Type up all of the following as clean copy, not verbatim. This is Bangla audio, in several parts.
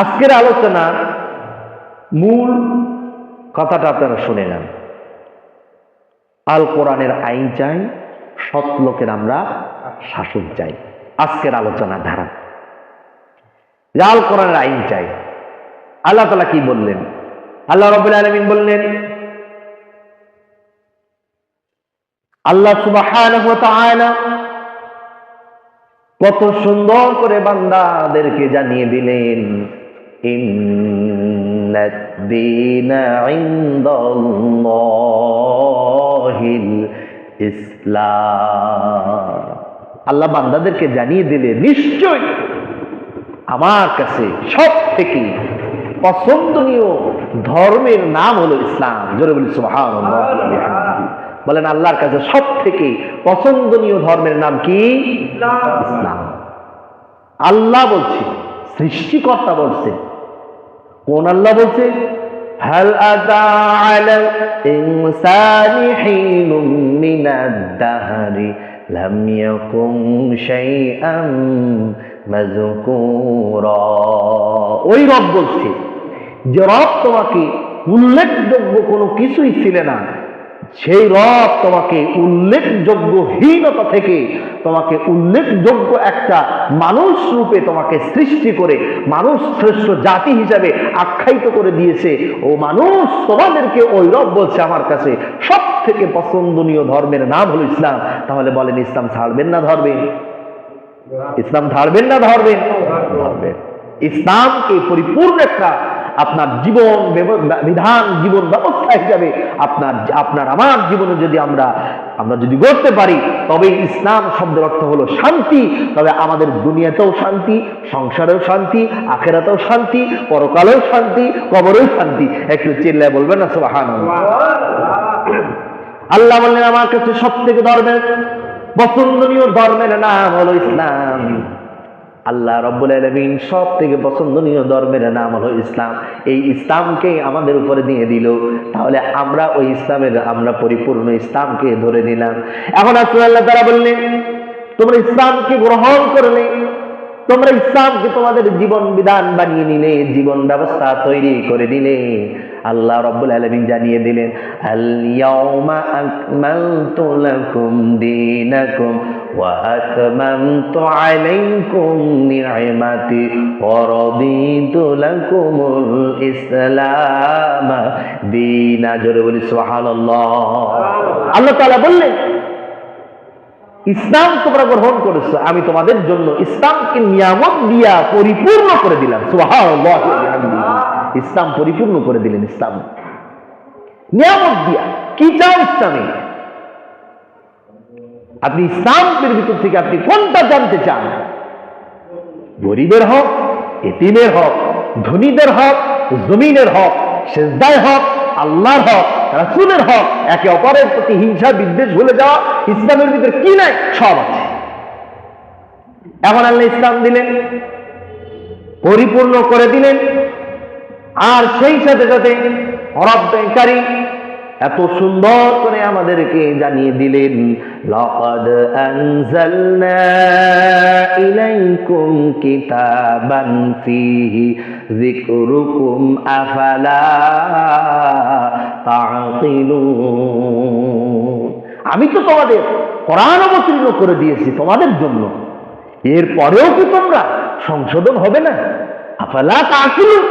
আজকের আলোচনা মূল কথাটা আপনারা শুনে নেন। আল কোরআনের আইন চাই, সৎ লোকের আমরা শাসক চাই। আজকের আলোচনা ধারা আল কোরআনের আইন চাই। আল্লাহ তাআলা কি বললেন? আল্লাহ রাব্বুল আলামিন বললেন, আল্লাহ সুবহানাহু ওয়া তাআলা কত সুন্দর করে বান্দাদেরকে জানিয়ে দিলেন, ইন্নাদ-দীনা ইনদাল্লাহিল ইসলাম। আল্লাহ বান্দাদেরকে জানিয়ে দিলেন, নিশ্চয় আমার কাছে সব থেকে পছন্দনীয় ধর্মের নাম হলো ইসলাম। জোরে বলি সুবহানাল্লাহ। বলেন আল্লাহর কাছে সব থেকে পছন্দনীয় ধর্মের নাম কি? ইসলাম। আল্লাহ বলছে, সৃষ্টিকর্তা বলছে। কোন আল্লাহ বলছে? হাল আতা আলা ইনসানি হিনুম মিনাদ দাহরি লাম ইয়াকুম শাইআন মাযকুরা। ওই রব বলছে যে রব তোমাকে উল্লেখযোগ্য কোনো কিছুই ছিল না, সেই রব তোমাকে উল্লেখযোগ্যহীনতা থেকে তোমাকে উল্লেখযোগ্য একটা মানুষ রূপে তোমাকে সৃষ্টি করে মানুষ শ্রেষ্ঠ জাতি হিসাবে আখ্যায়িত করে দিয়েছে। ও মানুষ, তোমাদেরকে ওই রব বলছে আমার কাছে সব থেকে পছন্দনীয় ধর্মের নাম হলো ইসলাম। তাহলে বলেন, ইসলাম ছাড়বেন না ধরবেন? ইসলাম ছাড়বেন না ধরবেন? ধরবেন। ইসলামকে পরিপূর্ণ একটা আপনার জীবন বিধান, জীবন ব্যবস্থা হিসাবে আপনার আমার জীবনে যদি আমরা যদি গড়তে পারি, তবে ইসলাম শব্দের অর্থ হলো শান্তি। তবে আমাদের দুনিয়াতেও শান্তি, সংসারেও শান্তি, আখিরাতেও শান্তি, পরকালেও শান্তি, কবরেও শান্তি। একটু চিল্লায় বলবেন না সুবহানাল্লাহ। আল্লাহ বললেন, আমার কাছে সব থেকে ধর্মের পছন্দনীয় ধর্মের নাম হলো ইসলাম। আল্লাহ রাব্বুল আলামিন সব থেকে পছন্দনীয় ধর্মের নাম হলো ইসলাম। এই ইসলামকে আমাদের উপরে দিয়ে দিল। তাহলে আমরা ওই ইসলামের পরিপূর্ণ ইসলামকে ধরে নিলাম। এখন আল্লাহ তাআলা বললেন, তোমরা ইসলামকে গ্রহণ করলে, তোমরা ইসলামকে তোমাদের জীবন বিধান বানিয়ে নিলে, জীবন ব্যবস্থা তৈরি করে নিলে। আল্লাহ রাব্বুল আলামিন জানিয়ে দিলেন, আল ইয়াউমা আকমালতু লাকুম দীনাকুম ওয়া আতমামতু আলাইকুম নি'মাতি ওয়া রাদিতু লাকুমুল ইসলাম দীনা। জোরে বলি সুবহানাল্লাহ। আল্লাহ তাআলা বললেন, ইসলাম তোমরা গ্রহণ করেছো, আমি তোমাদের জন্য ইসলামকে নিয়ামত দিয়া পরিপূর্ণ করে দিলাম। সুবহানাল্লাহ। ইসলাম পরিপূর্ণ করে দিলেন। ইসলাম নিয়ামত দিয়া। কি চাও ইসলামে? আপনি ইসলামের ভিতর থেকে আপনি কোনটা জানতে চান? গরিবের হক, এতিমের হক, ধনীদের হক, জমিনের হক, সেজদায় হক, আল্লাহর হক, রাসূলের হক, একে অপরের প্রতি হিংসা বিদ্বেষ ভুলে যাওয়া, ইসলামের ভিতরে কি নাই? সব আছে। এখন আল্লাহ ইসলাম দিলেন, পরিপূর্ণ করে দিলেন। আর সেই সাথে সাথে রব্বুল কারীম এত সুন্দর করে আমাদেরকে জানিয়ে দিলেন, লাকাদ আনজালনা ইলাইকুম কিতাবান ফীহি যিকরুকুম আফালা তা'কিলুন। আমি তো তোমাদের কোরআন অবতীর্ণ করে দিয়েছি তোমাদের জন্য, এরপরেও কি তোমরা সংশোধন হবে না? আফালা তা'কিলুন।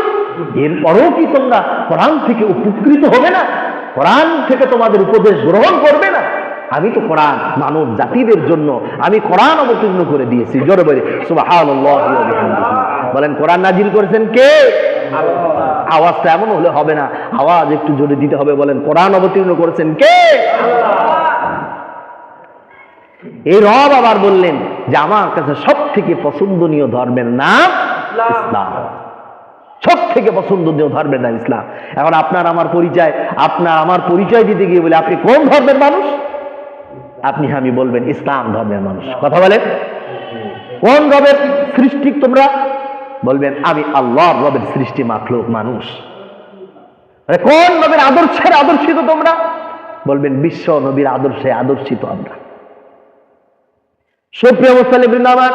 এরপরেও কি তোমরা কোরআন থেকে উপকৃত হবে না? কোরআন থেকে তোমাদের উপদেশ গ্রহণ করবে না? আমি তো কোরআন মানব জাতিদের জন্য আমি কোরআন অবতীর্ণ করে দিয়েছি। জোরে বলে সুবহানাল্লাহ ওয়া বিহামদিহি। বলেন, কোরআন নাজিল করেছেন কে? আল্লাহ। আওয়াজটা এমন হলে হবে না, আওয়াজ একটু জোরে দিতে হবে। বলেন, কোরআন অবতীর্ণ করেছেন কে? আল্লাহ। এই রব আবার বললেন যে আমার কাছে সব থেকে পছন্দনীয় ধর্মের নাম ইসলাম। সব থেকে পছন্দনীয় ধর্মের নাম ইসলাম। এখন আপনার আমার পরিচয় দিতে গিয়ে বলে, আপনি কোন ধর্মের মানুষ? আপনি আমি বলবেন ইসলাম ধর্মের মানুষ। কথা বলেন, কোন রবের সৃষ্টি তোমরা? বলবেন আমি আল্লাহর রবের সৃষ্টি মাখলুক মানুষ। কোন নবীর আদর্শের আদর্শিত তোমরা? বলবেন বিশ্ব নবীর আদর্শে আদর্শিত আমরা। সুপ্রিয় মুসলিম বৃন্দাবান,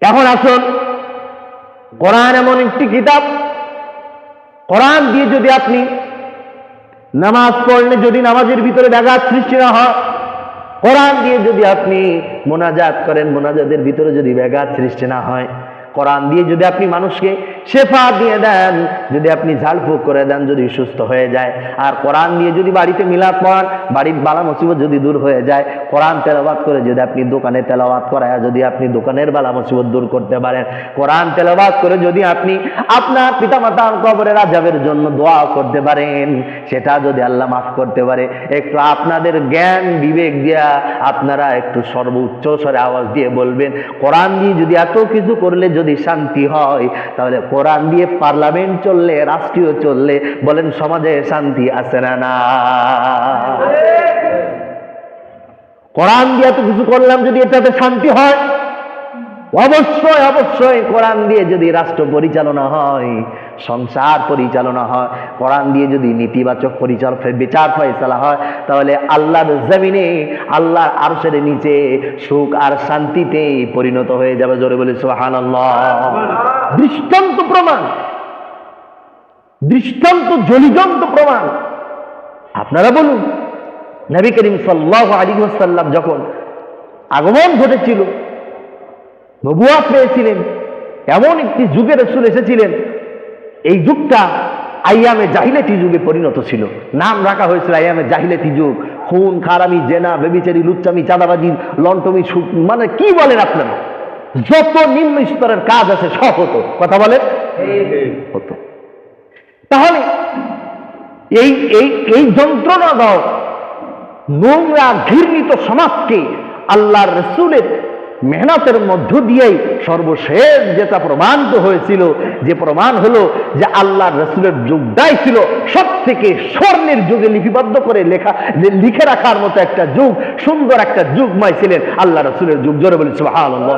এখন আসুন কোরআন এমন একটি কিতাব, কোরআন দিয়ে যদি আপনি নামাজ পড়লে যদি নামাজের ভিতরে ব্যাঘাত সৃষ্টি না হয়, কোরআন দিয়ে যদি আপনি মোনাজাত করেন, মোনাজাতের ভিতরে যদি ব্যাঘাত সৃষ্টি না হয়, কোরআন দিয়ে যদি আপনি মানুষকে শেফা দিয়ে দেন, যদি আপনি ঝাড়ফুঁক করে দেন, যদি সুস্থ হয়ে যায়, আর কোরআন দিয়ে যদি বাড়িতে মিলাদ পড়ান, বাড়ির বালা মুসিবত যদি দূর হয়ে যায়, কোরআন তেলাওয়াত করে যদি আপনি দোকানে তেলাওয়াত করায় যদি আপনি দোকানের বালা মুসিবত দূর করতে পারেন, কোরআন তেলাওয়াত করে যদি আপনি আপনার পিতামাতার কবরের আযাবের জন্য দোয়া করতে পারেন, সেটা যদি আল্লাহ মাফ করতে পারে, একটু আপনাদের জ্ঞান বিবেক দিয়া আপনারা একটু সর্বোচ্চ স্বরে আওয়াজ দিয়ে বলবেন, কোরআন দিয়ে যদি এত কিছু করলে যদি শান্তি হয়, তাহলে কোরআন দিয়ে পার্লামেন্ট চললে, রাষ্ট্রীয় চললে, বলেন সমাজে শান্তি আছে না? না। কোরআন দিয়ে এত কিছু করলাম, যদি এটাতে শান্তি হয়, অবশ্যই অবশ্যই কোরআন দিয়ে যদি রাষ্ট্র পরিচালনা হয়, সংসার পরিচালনা হয়, কোরআন দিয়ে যদি নেতিবাচক বিচার ফয়সালা হয়, তাহলে আল্লাহর জমিনে, আল্লাহর আরশের নিচে সুখ আর শান্তিতে পরিণত হয়ে যাবে। জোরে বলি সুবহানাল্লাহ। দৃষ্টান্ত প্রমাণ, দৃষ্টান্ত জ্বলিজন্ত প্রমাণ। আপনারা বলুন, নবী করিম সাল্লাল্লাহু আলাইহি ওয়াসাল্লাম যখন আগমন ঘটেছিল, নবুয়ত পেয়েছিলেন, এমন একটি যুগে রাসূল এসেছিলেন, এই যুগটা আইয়ামে জাহিলিয়াতি যুগে পরিণত ছিল। নাম রাখা হয়েছিল আইয়ামে জাহিলিয়াতি যুগ। খুন খারামি, জেনা, ব্যভিচারী, লুচ্চামি, চাঁদাবাজি, লন্টমি, মানে কি বলেন আপনারা, যত নিম্ন স্তরের কাজ আছে সব হতো। কথা বলেন, হতো। তাহলে এই এই এই যন্ত্রণাদায়ক নোংরা ঘৃণিত সমাজকে আল্লাহর রাসূলের মেহনতের মধ্য দিয়েই সর্বশেষ যেটা প্রমাণিত হয়েছিল, যে প্রমাণ হলো যে আল্লাহর রাসূলের যুগটাই ছিল সব থেকে স্বর্ণের যুগে লিপিবদ্ধ করে লিখে রাখার মতো একটা যুগ, সুন্দর একটা যুগময় ছিলেন আল্লাহ রাসূলের যুগ। জোরে বলি সুবহানাল্লাহ।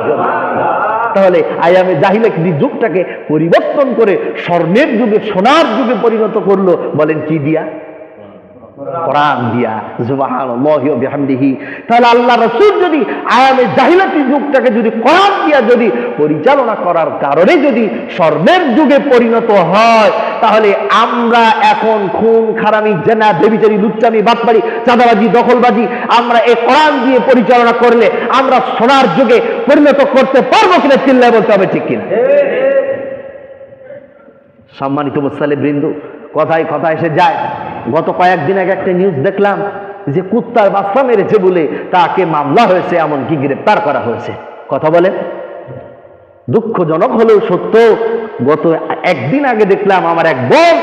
তাহলে আয়ামে জাহিলিয়াতি যুগটাকে পরিবর্তন করে স্বর্ণের যুগে, সোনার যুগে পরিণত করলো, বলেন কি দিয়া? কোরআন দিয়া। সুবহানাল্লাহি ওয়া বিহামদিহি। তাহলে আল্লাহ রাসূল যদি আয়ামে জাহিলিয়াতি যুগটাকে যদি কোরআন দিয়া যদি পরিচালনা করার কারণে যদি স্বর্ণের যুগে পরিণত হয়, তাহলে আমরা এখন খুন খারামি, জেনা, ব্যভিচারী, লুচ্চামি, বাটপাড়ি, চাঁদাবাজি, দখলবাজি আমরা এই কোরআন দিয়ে পরিচালনা করলে আমরা সোনার যুগে পরিণত করতে পারবো কিনা? চিল্লায় বলতে হবে, ঠিক কিনা? সম্মানিত মুসল্লিবৃন্দ, কথায় কথা এসে যায়। গত কয়েকদিন আগে একটা নিউজ দেখলাম যে কুত্তার বাচ্চা মেরেছে বলে তাকে মামলা হয়েছে, এমনকি গ্রেপ্তার করা হয়েছে। কথা বলে, দুঃখজনক হলেও সত্য। গত একদিন আগে দেখলাম আমার এক বোন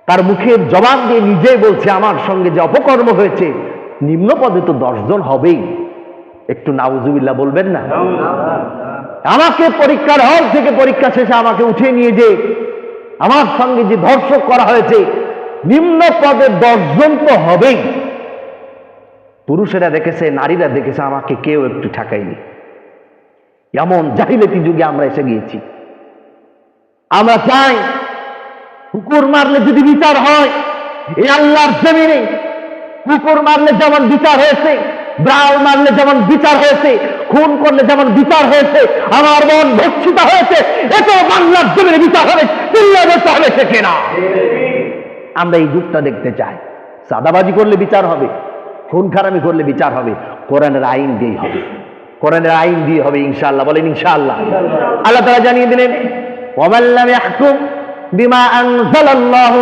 তার মুখের জবান দিয়ে নিজেই বলছে, আমার সঙ্গে যে অপকর্ম হয়েছে, নিম্ন পদে তো 10 জন হবেই। একটু নাউজুবিল্লাহ বলবেন না? আমাকে পরীক্ষার হল থেকে পরীক্ষা শেষে আমাকে উঠিয়ে নিয়ে যে আমার সঙ্গে যে ধর্ষক করা হয়েছে, নিম্ন পদে 10 জন তো হবেই। পুরুষেরা দেখেছে, নারীরা দেখেছে, আমাকে কেউ একটু ঠেকায়নি। এমন জাহিলিয়াতি যুগে আমরা এসে গিয়েছি। আমরা চাই কুকুর মারলে যদি বিচার হয়, এই আল্লাহর জমিনে কুকুর মারলে যেমন বিচার হয়েছে, ব্রাউ মারলে যেমন বিচার হয়েছে, খুন করলে যেমন বিচার হয়েছে, আমার মন ভক্ষিত হয়েছে, এত বাংলার জমিনে বিচার হবে, চিল্লা বলতে হবে, সে কেনা। আমরা এই যুগটা দেখতে চাই। চাঁদাবাজি করলে বিচার হবে, খুন খারামি করলে বিচার হবে, কোরআনের আইন দিয়েই হবে। কোরআনের আইন দিয়ে হবে ইনশাআল্লাহ। বলেন ইনশাআল্লাহ। আল্লাহ তাআলা জানিয়ে দিলেন, ওয়ামান লাম ইয়াহকুম বিমা আনজালাল্লাহু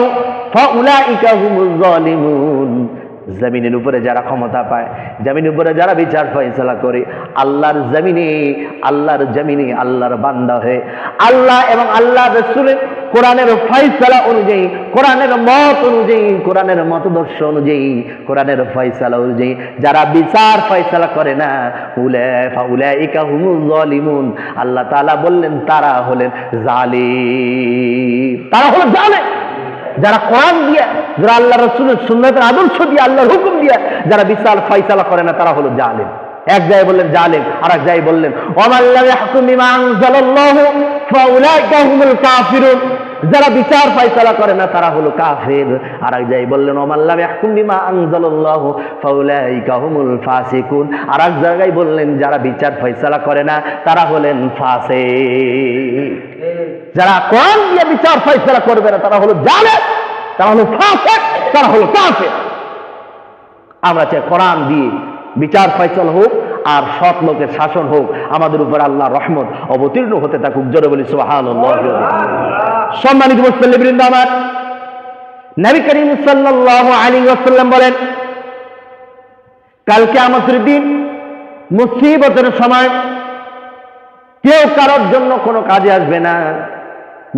ফাউলাইকা হুমুজ জালিমুন। জমিনের উপরে যারা ক্ষমতা পায়, জমিনের উপরে যারা বিচার ফয়সালা করে, আল্লাহর জমিনে আল্লাহর বান্দা হয়ে আল্লাহ এবং আল্লাহর রাসূলের কোরআনের ফয়সালা অনুযায়ী, কোরআনের মত অনুযায়ী, কোরআনের মতদর্শ অনুযায়ী, কোরআনের ফয়সালা অনুযায়ী যারা বিচার ফয়সালা করে না, ফাউলাইকা হুমুজ জালিমুন, আল্লাহ তাআলা বললেন তারা হলেন জালিম। তারা হলো জালিম। যারা কোরআন দিয়া, যারা আল্লাহ রাসূলের সুন্নাতের আদর্শ দিয়ে, আল্লাহর হুকুম দিয়া যারা বিচার ফয়সালা করে না, তারা হলো জালিম। এক জায়গায় বললেন জালিম, আর এক জায়গায় বললেন ওয়ামান লাম ইয়াহকুম বিমা আনজালাল্লাহু ফাউলাইকা হুমুল কাফিরুন। যারা বিচার ফায়সালা করে না তারা হলো কাফের। আর এক জায়গায় বললেন ওমাল্লাম ইয়াহকুম বিমা আনজালাল্লাহু ফাউলাইকা হুমুল ফাসিকুন। আর এক জায়গায় বললেন যারা বিচার ফায়সালা করে না তারা হলেন ফাসিক। যারা কোরআন দিয়ে বিচার ফায়সালা করবে না তারা হলো জালেম, তারা হলো ফাসিক, তারা হলো কাফের। আমরা চাই কোরআন দিয়ে বিচার ফায়সালা হোক আর সৎ লোকের শাসন হোক, আমাদের উপর আল্লাহর রহমত অবতীর্ণ হতে থাকুক। জোরে বলি সুবহানাল্লাহ। সম্মানিত মুসল্লিবৃন্দ, আমার নবী করিম সাল্লাল্লাহু আলাইহি ওয়াসাল্লাম বলেন কাল কিয়ামতের দিন মুসিবতের সময় কেউ কারোর জন্য কোনো কাজে আসবে না।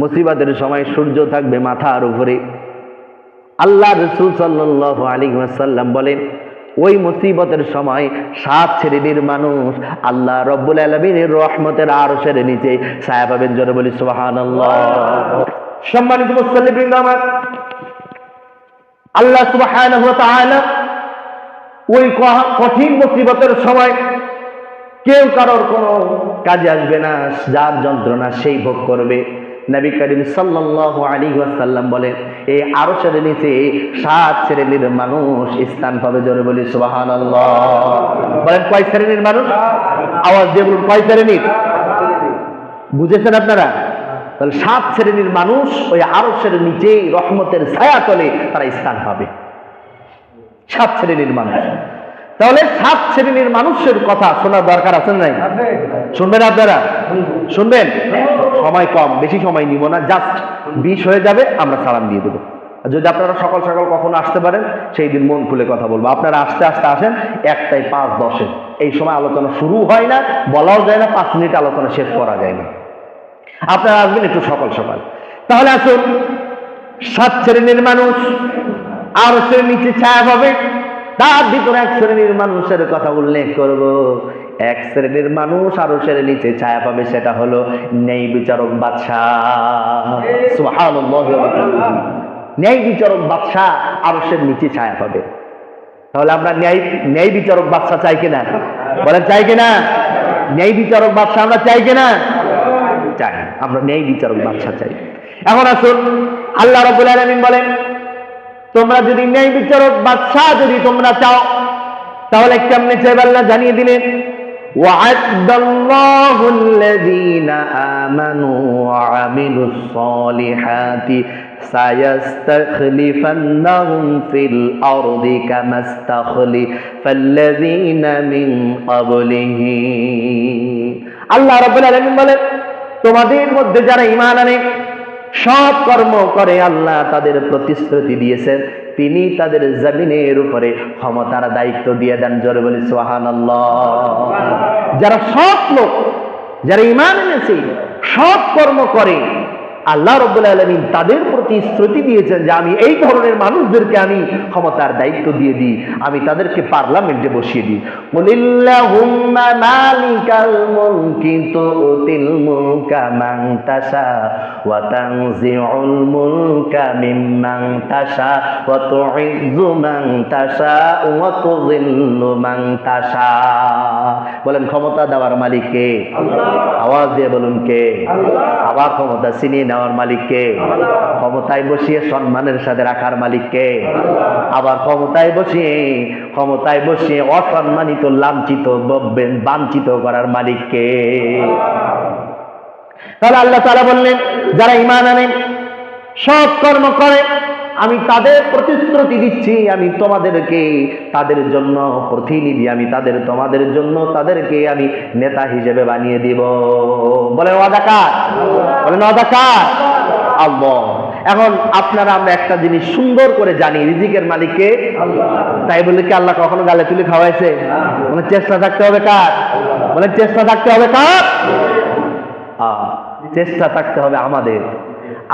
মুসিবতের সময় সূর্য থাকবে মাথার উপরে। আল্লাহ রাসূল সাল্লাল্লাহু আলাইহি ওয়াসাল্লাম বলেন ওই মুসিবতের সময় 7 শ্রেণীর মানুষ আল্লাহ রব্বুল আলামিনের রহমতের আরশের নিচে ছায়া পাবেন। জোরে বলি সুবহানাল্লাহ। সম্মানিত মুসল্লিবৃন্দ, আমার আল্লাহ সুবহানাহু ওয়া তাআলা ওই কঠিন মুসিবতের সময় কেউ কারোর কোনো কাজে আসবে না, যার যন্ত্রণা সেই ভোগ করবে। নবী করিম সাল্লাল্লাহু আলাইহি ওয়াসাল্লাম বলেন এই আরশের নিচে 7 শ্রেণীর মানুষ স্থান পাবে। জোরে বলি সুবহানাল্লাহ। বলেন কয় শ্রেণীর মানুষ? আওয়াজ দিয়ে বলুন কয় শ্রেণীর? বুঝেছেন আপনারা? তাহলে 7 শ্রেণীর মানুষ ওই আরশের নিচে রহমতের ছায়া তলে তারা স্থান পাবে। 7 শ্রেণীর মানুষ। তাহলে 7 শ্রেণীর মানুষের কথা শোনার দরকার আছে না? শুনবেন আপনারা? শুনবেন? সময় কম, বেশি সময় নিব না, জাস্ট 20 হয়ে যাবে, আমরা সালাম দিয়ে দেবো। যদি আপনারা সকাল সকাল কখনো আসতে পারেন সেই দিন মন খুলে কথা বলবো। আপনারা আস্তে আস্তে আসেন, 1টায় 5:10 এই সময় আলোচনা শুরু হয় না, বলাও যায় না, 5 মিনিট আলোচনা শেষ করা যায় না। আপনারা আসবেন একটু সকাল সকাল। তাহলে আসুন, 7 শ্রেণীর মানুষ আরশের নিচে ছায়া পাবে। তার ভিতরে 1 শ্রেণীর মানুষের কথা উল্লেখ করব। 1 শ্রেণীর মানুষ আরশের নিচে ছায়া পাবে, সেটা হলো ন্যায় বিচারক বাদশাহ। সুবহানাল্লাহ। ন্যায় বিচারক বাদশাহ আরশের নিচে ছায়া পাবে। তাহলে আমরা ন্যায় বিচারক বাদশাহ চাই কিনা? বলেন চাই কিনা? ন্যায় বিচারক বাদশাহ আমরা চাই কিনা? চাই। আমরা ন্যায় বিচারক বাদশাহ চাই। এখন আসুন, আল্লাহ রাব্বুল আলামিন বলেন তোমরা যদি ন্যায় বিচারক বাদশাহ যদি তোমরা চাও তাহলে কেমনে চাইবে আল্লাহ জানিয়ে দিলেন ওয়া'আদাল্লাহু আল্লাযীনা আমানু ওয়া আমিলুস সালিহাতি সায়াস্তাখলিফান্নাহুম ফিল আরদি কামাস্তাখলিফাল্লাযীনা মিন ক্বাবলিহিম। আল্লাহ রাব্বুল আলামিন বলেন তোমাদের মধ্যে যারা ঈমান আনে সৎ কর্ম করে আল্লাহ তাদের প্রতিশ্রুতি দিয়েছেন তিনি তাদের জমিনের উপরে ক্ষমতার দায়িত্ব দিয়ে দেন। জোরে বলি সুবহানাল্লাহ। যারা সৎ লোক, যারা ঈমান এনেছে, সৎ কর্ম করে, আল্লাহ রাব্বুল আলামিন তাদের প্রতিশ্রুতি দিয়েছেন যে আমি এই ধরনের মানুষদেরকে আমি ক্ষমতার দায়িত্ব দিয়ে দিই, আমি তাদেরকে পার্লামেন্টে বসিয়ে দিই। কুলিল্লাহুম্মা মালিকাল মুলকি তুতিল মুলকা মান তাশা ওয়া তানজিউল মুলকা মিম্মান তাশা ওয়া তুইজ্জু মান তাশা ওয়া তুযিল্লু মান তাশা। বলেন ক্ষমতা দেওয়ার মালিক কে? আল্লাহ। আওয়াজ দিয়ে বলুন কে? আল্লাহ। আবার ক্ষমতা ছিনিয়ে নেওয়ার মালিক কে? ক্ষমতায় বসিয়ে সম্মানের সাথে রাখার মালিক কে? আবার ক্ষমতায় বসিয়ে অসম্মানিত, লাঞ্ছিত, বাঞ্ছিত করার মালিক কে? তাহলে আল্লাহ তাআলা বললেন যারা ঈমান আনে, সৎ কর্ম করে, আমি তাদের প্রতিশ্রুতি দিচ্ছি আমি তোমাদেরকে তাদের জন্য প্রতিনিধি, আমি তোমাদের জন্য তাদেরকে আমি নেতা হিসেবে বানিয়ে দিব। বলেন ওয়াদা কার? বলেন ওয়াদা কার? আল্লাহ। এখন আপনারা আমরা একটা জিনিস সুন্দর করে জানি, রিজিকের মালিক কে? আল্লাহ। তাই বলে কি আল্লাহ কখনো গালে তুলে খাওয়াইছে? বলেন চেষ্টা থাকতে হবে কার? বলেন চেষ্টা থাকতে হবে কার? চেষ্টা থাকতে হবে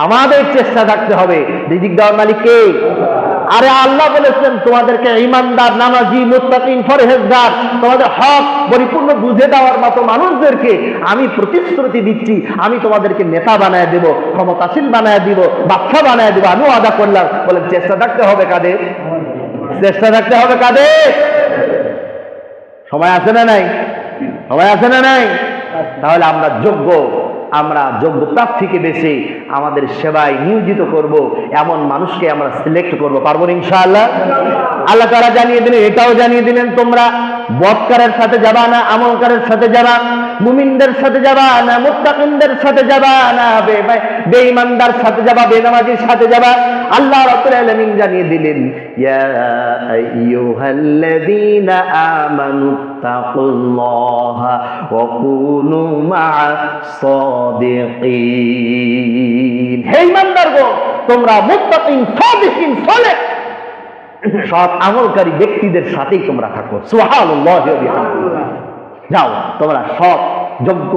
আমাদের চেষ্টা থাকতে হবে। রিজিক দেওয়ার মালিক কে? আরে আল্লাহ বলেছেন তোমাদেরকে ঈমানদার, নামাজি, মুত্তাকিন, পরহেজগার, তোমাদের হক পরিপূর্ণ বুঝে দেওয়ার মতো মানুষদেরকে আমি প্রতিশ্রুতি দিচ্ছি আমি তোমাদেরকে নেতা বানায় দেব, ক্ষমতাশীল বানায় দিব, বাদশা বানায় দেব, আমি ওয়াদা করলাম। বলেন চেষ্টা থাকতে হবে কাদের? চেষ্টা থাকতে হবে কাদের? সময় আছে না নাই? সময় আছে না নাই? তাহলে আমরা যোগ্য, আমরা যোগ্য প্রার্থীকে বেছে আমাদের সেবায় নিয়োজিত করব, এমন মানুষকে আমরা সিলেক্ট করব। পারবো ইনশাআল্লাহ? আল্লাহ তাআলা জানিয়ে দিলেন, এটাও জানিয়ে দিলেন, তোমরা বদকারের সাথে যাবা না, আমলকারের সাথে যাবা, মুমিনদের সাথে যাবা না, মুত্তাকিনদের সাথে যাবা না, বেঈমানদার সাথে যাবা, বেনামাজির সাথে যাবা। আল্লাহ রাব্বুল আলামিন জানিয়ে দিলেন, ইয়া আইয়ুহাল্লাযীনা আমানু তাকুল্লাহা ওয়া কুনু মা'আস সাদিকিন। হে ঈমানদারগণ, তোমরা মুত্তাকিন, সাদিকিন, সালেহ, সৎ আমলকারী ব্যক্তিদের সাথেই তোমরা থাকো। সুবহানাল্লাহি ওয়া বিহামদিহি। যাও, তোমরা সৎ যোগ্য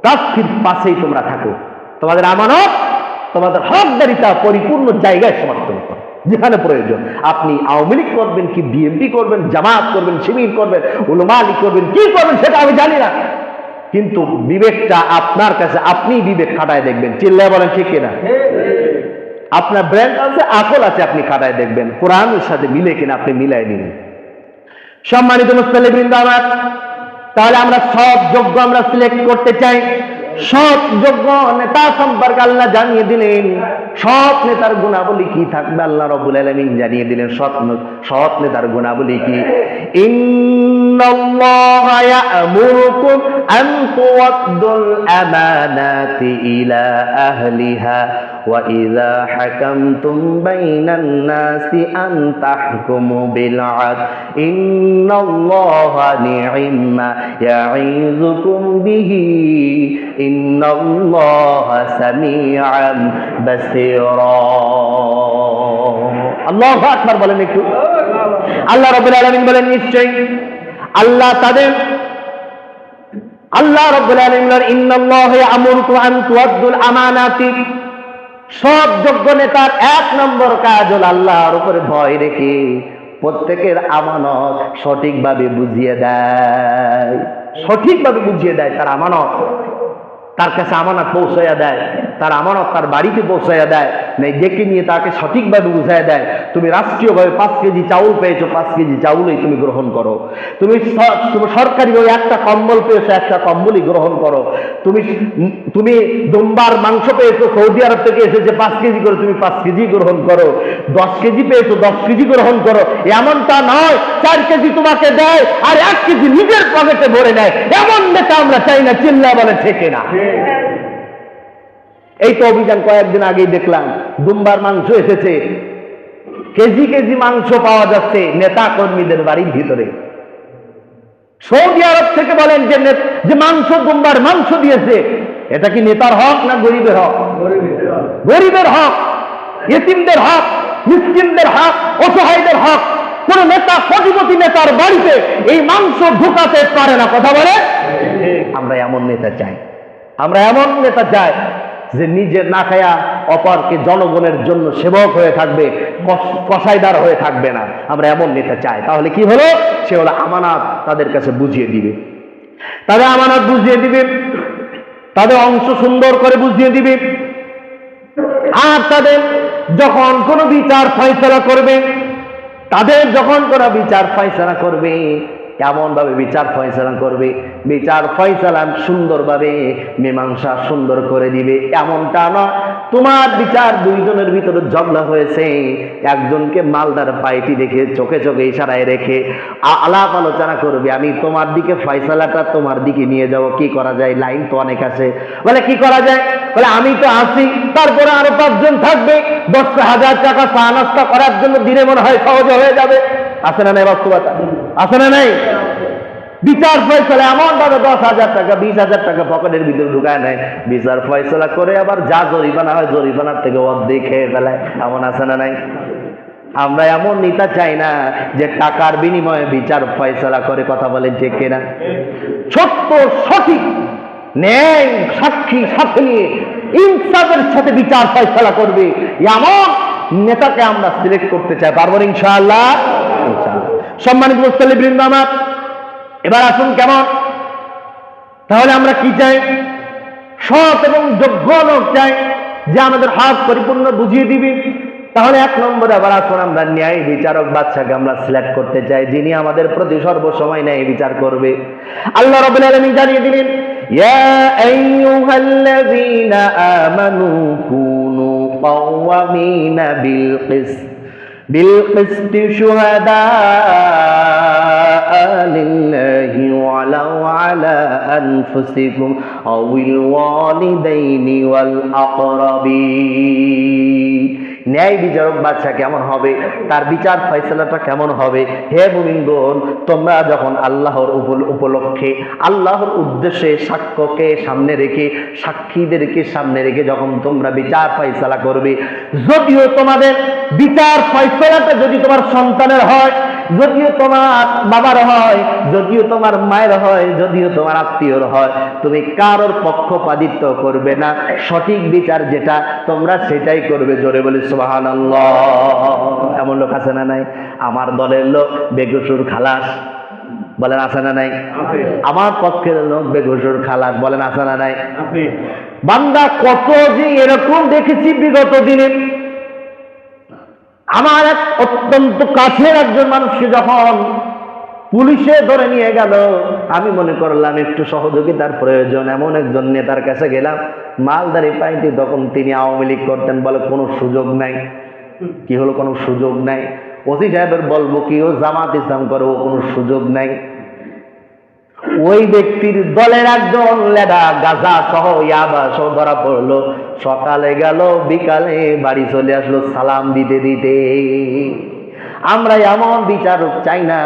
প্রার্থীর পাশেই তোমরা থাকো। তোমাদের আমানত, তোমাদের হকদারিতা পরিপূর্ণ জায়গায় সমর্থন করো। যেখানে প্রয়োজন আপনি আওয়ামী লীগ করবেন কি বিএনপি করবেন, জামাত করবেন, শিবির করবেন, উলামা লীগ করবেন, কি করবেন সেটা আমি জানি না, কিন্তু বিবেকটা আপনার কাছে, আপনি বিবেক খাটায় দেখবেন। চিল্লায় বলেন ঠিক কিনা? আপনার ব্রেন আছে, আকল আছে, আপনি খাটায় দেখবেন কোরআনের সাথে মিলে কিনা, আপনি মিলাই নিন। সম্মানিত মুসলিমবৃন্দ আমার, তাহলে আমরা সব যোগ্য আমরা সিলেক্ট করতে চাই। সব যোগ্য নেতা সম্পর্কে আল্লাহ জানিয়ে দিলেন। সৎ নেতার গুণাবলী কি থাকবে আল্লাহ রাব্বুল আলামিন জানিয়ে দিলেন। সৎ নেতার গুণাবলী কি? ইন্নাল্লাহা ইয়া'মুরুকুম আন তুওয়াদ্দুল আমানাতি ইলা আহলিহা ওয়া ইযা হাকামতুম বাইনান নাসি আন তাহকুমু বিল আদল ইন্নাল্লাহা নি'মা ইয়া'iযুকুম বিহি ইন্নাল্লাহা সামিআন বাসীরা। আল্লাহু আকবার বলেন একটু। আল্লাহ রাব্বুল আলামিন বলেন, নিশ্চয়ই আল্লাহ রাব্বুল আলামিন বলেন, ইন্নাল্লাহা ইয়া'মুরুকুম আন তুআদ্দুল আমানাতি। সব যোগ্য নেতার এক নম্বর কাজ হল আল্লাহর উপরে ভয় রেখে প্রত্যেকের আমানত সঠিকভাবে বুঝিয়ে দেয়। সঠিকভাবে বুঝিয়ে দেয় তার আমানত, তার কাছে আমানত পৌঁছাইয়া দেয়, তার আমানত তার বাড়িতে পৌঁছাইয়া দেয়, নাই ডেকে নিয়ে তাকে সঠিকভাবে বুঝাইয়া দেয়। তুমি রাষ্ট্রীয়ভাবে 5 কেজি চাউল পেয়েছো, 5 কেজি চাউলই তুমি গ্রহণ করো। তুমি সরকারিভাবে একটা কম্বল পেয়েছো, একটা কম্বলই গ্রহণ করো। তুমি দুম্বার মাংস পেয়েছো, সৌদি আরব থেকে এসেছে 5 কেজি করে, তুমি 5 কেজি গ্রহণ করো। 10 কেজি পেয়েছো, 10 কেজি গ্রহণ করো। এমনটা নয় 4 কেজি তোমাকে দেয় আর 1 কেজি নিজের পকেটে ভরে নেয়। এমন নেতা আমরা চাই না। চিল্লা বলে ঠিক না? এই তো অভিযান কয়েকদিন আগেই দেখলাম, দুম্বার মাংস এসেছে, কেজি কেজি মাংস পাওয়া যাচ্ছে নেতা কর্মীদের বাড়ির ভিতরে। সৌদি আরব থেকে বলেন যে মাংস, দুম্বার মাংস দিয়েছে, এটা কি নেতার হক না গরিবের হক? গরিবের হক, ইতিমদের হক, মিসকিনদের হক, অসহায়দের হক। কোন নেতা, কোটিপতি নেতার বাড়িতে এই মাংস ঢুকাতে পারে না। কথা বলে? আমরা এমন নেতা চাই। আমরা এমন নেতা চাই যে নিজে না খায়া অপরকে জনগণের জন্য সেবক হয়ে থাকবে, কসাইদার হয়ে থাকবে না। আমরা এমন নেতা চাই। তাহলে কি হলো? সে হলো আমানত তাদের কাছে বুঝিয়ে দিবে, তাদের আমানত বুঝিয়ে দিবে, তাদের অংশ সুন্দর করে বুঝিয়ে দিবে। আর তাদের যখন কোনো বিচার ফয়সালা করবে, কেমন ভাবে বিচার ফয়সালা করবে? বিচার ফয়সালা সুন্দরভাবে মীমাংসা সুন্দর করে দিবে। এমনটা না তোমার বিচার দুইজনের ভিতরে ঝগড়া হয়েছে, একজনকে মালদার পাইটি রেখে চোখে চোখে ইশারায় রেখে আলাপ আলোচনা করবে, আমি তোমার দিকে ফয়সালাটা তোমার দিকে নিয়ে যাব, কি করা যায়? লাইন তো অনেক আছে। বলে কি করা যায়? বলে আমি তো আছি, তারপরে আরো 5 জন থাকবে, 10,000 টাকা চা নাস্তা করার জন্য দিনে মনে হয় সহজে হয়ে যাবে। আছে না নাই? বাস্তবতা আছে না নাই? বিচার ফয়সালা এমন ভাবে 10,000 টাকা 20,000 টাকা পকেটের ভিতরে ঢুকায় নেয়, বিচার ফয়সালা করে আবার যা জরিমানা হয় জরিমানার থেকে অর্ধেক খেয়ে ফেলায়। এমন আছে না নাই? আমরা এমন নেতা চাই না যে টাকার বিনিময়ে বিচার ফয়সালা করে। কথা বলেন ঠিক কিনা? সত্য, সঠিক, ন্যায়, সাক্ষী সাথে নিয়ে ইনসাফের সাথে বিচার ফয়সালা করবে, এমন নেতাকে আমরা সিলেক্ট করতে চাই। পারবো ইনশাআল্লাহ? সম্মানিত মুসলিমবৃন্দ আমার, এবার আসুন কেমন? তাহলে আমরা কি চাই? সৎ এবং যোগ্য লোক চাই যে আমাদের হক পরিপূর্ণ বুঝিয়ে দিবে, তাহলে 1 নম্বরে আবার আসুন আমরা ন্যায় বিচারক বাদশাকে আমরা সিলেক্ট করতে চাই, যিনি আমাদের প্রতি সর্বসময় ন্যায় বিচার করবে। আল্লাহ রাব্বুল আলামিন জানিয়ে দিলেন, ইয়া আইয়ুহাল্লাযীনা আমানু কুনু কাওয়ামিনা بالقسط شهداء لله ولو على أنفسكم أو الوالدين والأقربين। ন্যায় বিচারক বাদশা কেমন হবে, তার বিচার ফয়সালাটা কেমন হবে? হে মুমিনগণ, তোমরা যখন আল্লাহর উপলক্ষে, আল্লাহর উদ্দেশ্যে সাক্ষ্যকে সামনে রেখে, সাক্ষীদেরকে সামনে রেখে যখন তোমরা বিচার ফয়সালা করবে, যদিও তোমাদের বিচার ফয়সালাটা যদি তোমার সন্তানের হয়, যদিও তোমার বাবার হয়, যদিও তোমার মায়ের হয়, যদিও তোমার আত্মীয়র হয়, তুমি কারোর পক্ষপাতিত্ব করবে না। সঠিক বিচার যেটা তোমরা সেটাই করবে। জোরে বলি সুবহানাল্লাহ। এমন লোক আছে না নাই? আমার দলের লোক বেকসুর খালাস, বলেন আছে না নাই? আমার পক্ষের লোক বেকসুর খালাস, বলেন আছে না নাই? বান্দা কত যে এরকম দেখেছি বিগত দিনে। আমার এক অত্যন্ত কাছের একজন মানুষকে যখন পুলিশে ধরে নিয়ে গেল, আমি মনে করলাম একটু সহযোগিতার প্রয়োজন, এমন একজন নেতার কাছে গেলাম, মালদারি পাইটি, তখন তিনি আওয়ামী লীগ করতেন। বলে কোনো সুযোগ নাই। কি হলো? কোনো সুযোগ নাই। ওসি সাহেবের বলবো কি, ও জামাত ইসলাম করে, ও কোনো সুযোগ নাই। ওই ব্যক্তির দলের একজন লেডা গাঁজা সহ ইয়াবা সহ ধরা পড়লো। সকালে গেল, বিকালে বাড়ি চলে আসলো সালাম দিতে দিতে। আমরা এমন বিচারক চাই না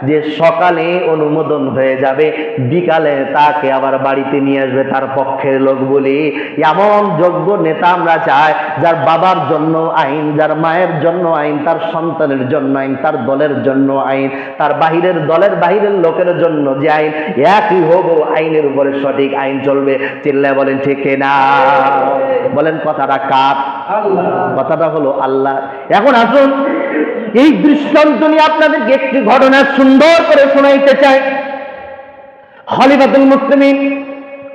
যে সকালে অনুমোদন হয়ে যাবে, বিকালে তাকে আবার বাড়িতে নিয়ে আসবে তার পক্ষের লোক বলে। এমন যোগ্য নেতা আমরা চাই, যার বাবার জন্য আইন, যার মায়ের জন্য আইন, তার সন্তানের জন্য আইন, তার দলের জন্য আইন, তার বাহিরের দলের বাহিরের লোকের জন্য যে আইন, একই হোক, আইনের উপরে সঠিক আইন চলবে। চিল্লায় বলেন ঠিক না? বলেন কথাটা কার? কথাটা হলো আল্লাহ। এখন আসুন, এই দৃষ্টান্ত নিয়ে আপনাদেরকে একটি ঘটনা সুন্দর করে শোনাইতে চাই। খলিফাতুল মুসলিমিন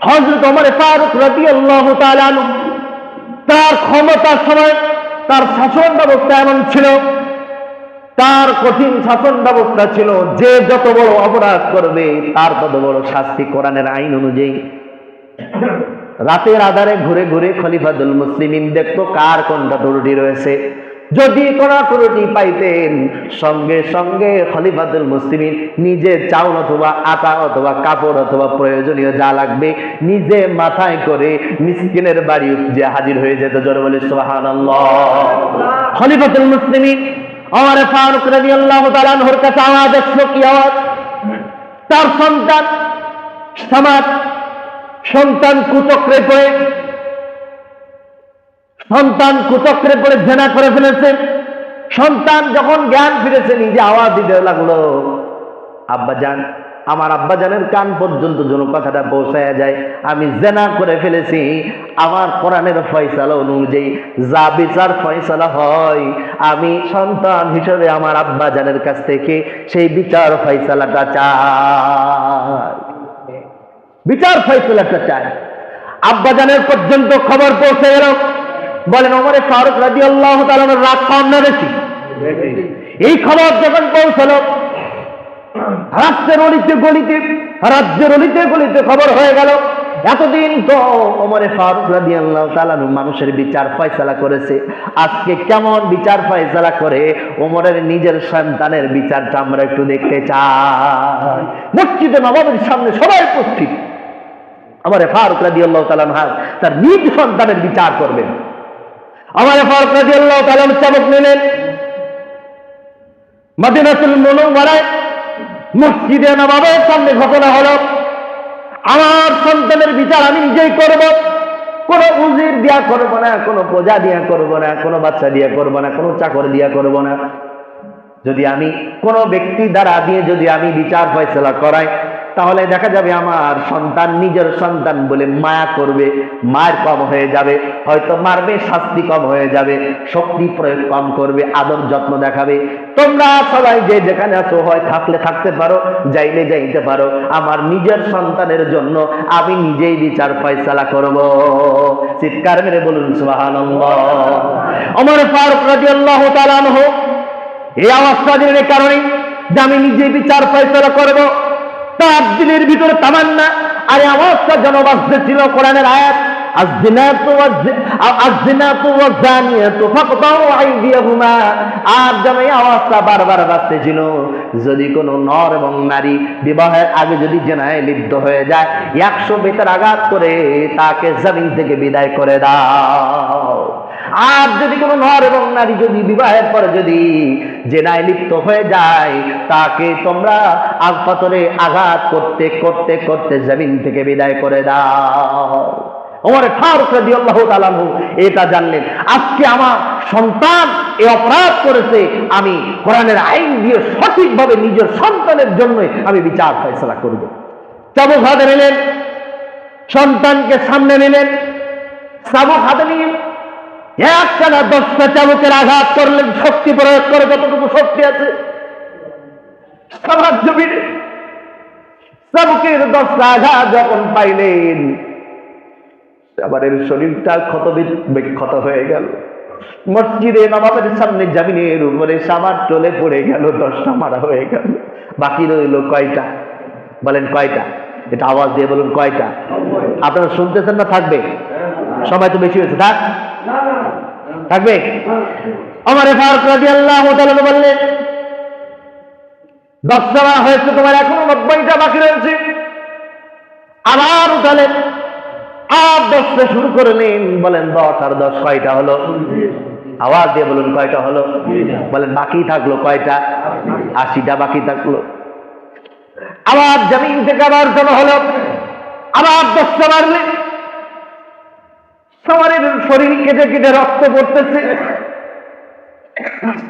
হযরত ওমর ফারুক রাদিয়াল্লাহু তাআলা আনহু, তার ক্ষমতার সময় তার শাসন ব্যবস্থা এমন ছিল, তার কঠিন শাসন ব্যবস্থা ছিল, যে যত বড় অপরাধ করবে তার তত বড় শাস্তি কোরআনের আইন অনুযায়ী। রাতের আধারে ঘুরে ঘুরে খলিফাতুল মুসলিমিন দেখতো কার কোনটা ত্রুটি রয়েছে। যদি কোন ত্রুটি পাইতেন, সঙ্গে সঙ্গে খলিফাতুল মুসলিমিন নিজে চাউল অথবা আটা অথবা কাপড় অথবা প্রয়োজনীয় যা লাগবে নিজে মাথায় করে মিসকিনের বাড়ি যে হাজির হয়ে যেত। জোরে বলে সুবহানাল্লাহ। খলিফাতুল মুসলিমিন ওমর ফারুক রাদিয়াল্লাহু তাআলা আনহুর কাছে আওয়াজ আসলো। কি আওয়াজ? তার সন্তান সামাদ, সন্তান কুচক্রে পড়ে জেনা করে ফেলেছে। সন্তান যখন জ্ঞান ফিরেছে, নিজে আওয়াজ দিতে লাগলো, আব্বাজান, আমার আব্বাজানের কান পর্যন্ত যেন কথাটা পৌঁছায় যায়, আমি জেনা করে ফেলেছি। আমার কোরআনের ফয়সালা অনুযায়ী যা বিচার ফয়সালা হয়, আমি সন্তান হিসেবে আমার আব্বাজানের কাছ থেকে সেই বিচার ফয়সালাটা চাই। বিচার ফয়সালাটা চাই। আব্বাজানের পর্যন্ত খবর পৌঁছে গেল। বলেন ওমর ফারুক রাদিয়াল্লাহু তাআলা রাগ কম না বেশি? এই খবর যখন পৌঁছলো, রাজ্যের অলিতে গলিতে খবর হয়ে গেল। এতদিন তো ওমর ফারুক রাদিয়াল্লাহু তাআলা মানুষের বিচার ফয়সালা করেছে, আজকে কেমন বিচার ফয়সালা করে ওমরের নিজের সন্তানের বিচারটা আমরা একটু দেখতে চাই। মসজিদে নববীর সামনে সবাই উপস্থিত। ওমর ফারুক রাদিয়াল্লাহু তাআলা তার নিজ সন্তানের বিচার করবেন। ওমর ফারুক রাদিয়াল্লাহু তাআলা চাবুক নিলেন, মদিনাতুল মুনাওয়ারায় মসজিদে নববীর সামনে ঘটনা হলো, আমার সন্তানের বিচার আমি নিজেই করব। কোনো উজির দিয়া করব না, কোনো প্রজা দিয়া করব না, কোনো বাচ্চা দিয়া করব না, কোনো চাকর দিয়া করব না। যদি আমি কোনো ব্যক্তি দ্বারা দিয়ে যদি আমি বিচার ফয়সালা করাই, তাহলে দেখা যাবে আমার সন্তান নিজের সন্তান বলে মায়া করবে, মায়ের কম হয়ে যাবে, হয়তো মারবে, শাস্তি কম হয়ে যাবে, শক্তি প্রয়োগ কম করবে, আদর যত্ন দেখাবে। তোমরা সবাই যে যেখানে আছো, হয় থাকলে থাকতে পারো, যাইলে যাইতে পারো, আমার নিজের সন্তানের জন্য আমি নিজেই বিচার ফয়সালা করব। চিৎকার মেরে বলুন সুবহানাল্লাহ। ওমর ফারুক রাদিয়াল্লাহু তাআলা আনহু এই আওয়াজটা দিলেন কারণে যে আমি নিজেই বিচার ফয়সালা করব। তার দিলের ভিতরে তামান্না, আর আওয়াজটা যেন বাজতেছিল কোরআনের আয়াত, আর যেন এই আওয়াজটা বারবার বাজতেছিল, যদি কোনো নর এবং নারী বিবাহের আগে যদি জেনায় লিপ্ত হয়ে যায়, 100 বেতের আঘাত করে তাকে জমিন থেকে বিদায় করে দাও। আর যদি কোনো নর এবং নারী যদি বিবাহের পরে যদি জেনায় লিপ্ত হয়ে যায়, তাকে তোমরা আগ পাথরে আঘাত করতে করতে করতে জমিন থেকে বিদায় করে দাও। ওমর ফারুক রাদিয়াল্লাহু তাআলা আনহু এটা জানলেন, আজকে আমার সন্তান এই অপরাধ করেছে, আমি কোরআনের আইন দিয়ে সঠিকভাবে নিজের সন্তানের জন্য আমি বিচার ফয়সালা করব। চাবুক হাতে নিলেন, সন্তানকে সামনে নিলেন, চাবুক হাতে নিয়ে একটানা 10টা চাবুকের আঘাত করলেন, শক্তি প্রয়োগ করে যতটুকু শক্তি আছে। সবার জমিনে চাবুকের 10টা আঘাত যখন পাইলেন, আবার এর শরীরটা ক্ষত বিক্ষত হয়ে গেল। মসজিদে নবাবের সামনে জামিনের উপরে সামার টলে পড়ে গেল, 10টা মারা হয়ে গেল। বাকি রইল কয়টা? বলেন কয়টা? এটা আওয়াজ দিয়ে বলুন কয়টা? আপনারা শুনতেছেন না? থাকবে? সময় তো বেশি হয়েছে, থাক থাকবে। ওমর ফারুক রাদিয়াল্লাহু তাআলা বললেন, 10টা হয়েছে, তোমার এখনো 90টা বাকি রয়েছে। আবার উঠালেন, আর 10টা শুরু করলেন। বলেন 10 আর 10 কয়টা হলো? আওয়াজ দিয়ে বলুন কয়টা হলো? বলেন বাকি থাকলো কয়টা? 80টা বাকি থাকলো। আবার জমিন থেকে আবার জমা হলো, আবার 10টা মারলেন। সবার শরীর কেটে কেটে রক্ত পড়তেছে।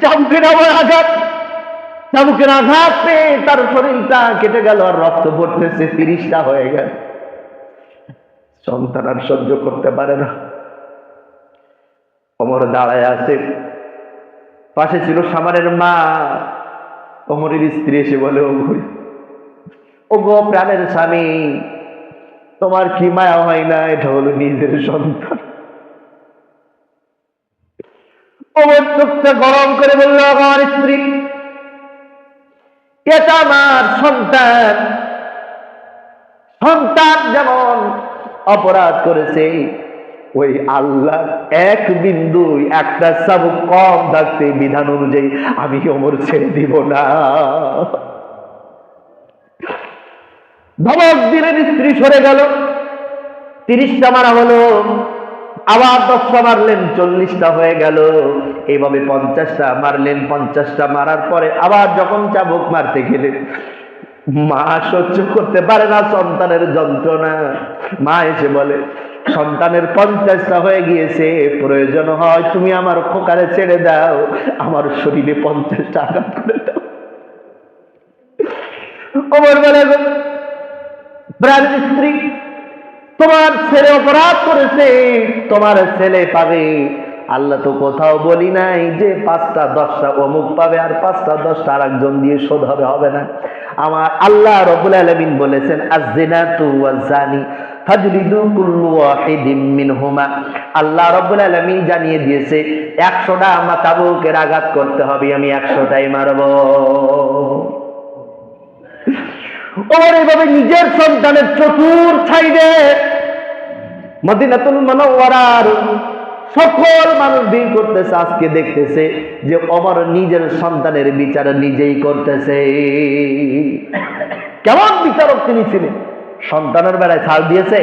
চাবুকের আঘাত, চাবুকের আঘাত পেয়ে তার শরীরটা কেটে গেল আর রক্ত পড়তেছে, 30টা হয়ে গেল। সন্তান আর সহ্য করতে পারে না। ওমর দাঁড়ায় আছে, পাশে ছিল সামারের মা। ওমরের স্ত্রী এসে বলে, ও গো প্রাণের স্বামী, তোমার কি মায়া হয় না? এটা হলো নিজের সন্তান। ওমর চোখটা গরম করে বলল, আমার স্ত্রী, এটা আমার সন্তান। সন্তান যেমন অপরাধ করেছে, ওই আল্লাহ এক বিন্দু একটা চাবুক কম থাকতে বিধান অনুযায়ী আমি ওমর ছেড়ে দিব না। ধমক দিলেন, স্ত্রী সরে গেল। 30টা মারা হলো, আবার 10টা মারলেন, 40টা হয়ে গেল। এইভাবে 50টা মারলেন। 50টা মারার পরে আবার যখন চাবুক মারতে গেলেন, মা সহ্য করতে পারে না সন্তানের যন্ত্রণা। মা এসে বলে, সন্তানের 50টা হয়ে গিয়েছে, প্রয়োজন হয় তুমি আমার খোকারে ছেড়ে দাও, আমার শরীরে 50টা আঘাত করে দাও। ওমর বলে, প্রাণের স্ত্রী, তোমার ছেলে অপরাধ করেছে, তোমার ছেলে পাবে। আল্লাহ তো কোথাও বলি নাই যে 5টা 10টা অমুক পাবে আর 5টা 10টা আর একজন দিয়ে শোধ হবে না। আমার আল্লাহ রাব্বুল আলামিন বলেছেন, আয-যিনাতু ওয়াজ-জানি ফাজলিদু কুল্লু ওয়াহিদিম মিনহুমা। আল্লাহ রাব্বুল আলামিন জানিয়ে দিয়েছে 100টা আমার চাবুকের আঘাত করতে হবে, আমি 100টাই মারব। ওমর এইভাবে নিজের সন্তানের চতুর সাইডে মদিনাতুল মুনাওয়ারার সকল মানুষ ভিড় করতেছে, আজকে দেখতেছে যে ওমর নিজের সন্তানের বিচার নিজেই করতেছে। কেমন বিচারক তিনি ছিলেন? সন্তানের বেলায় ছাড় দিয়েছে?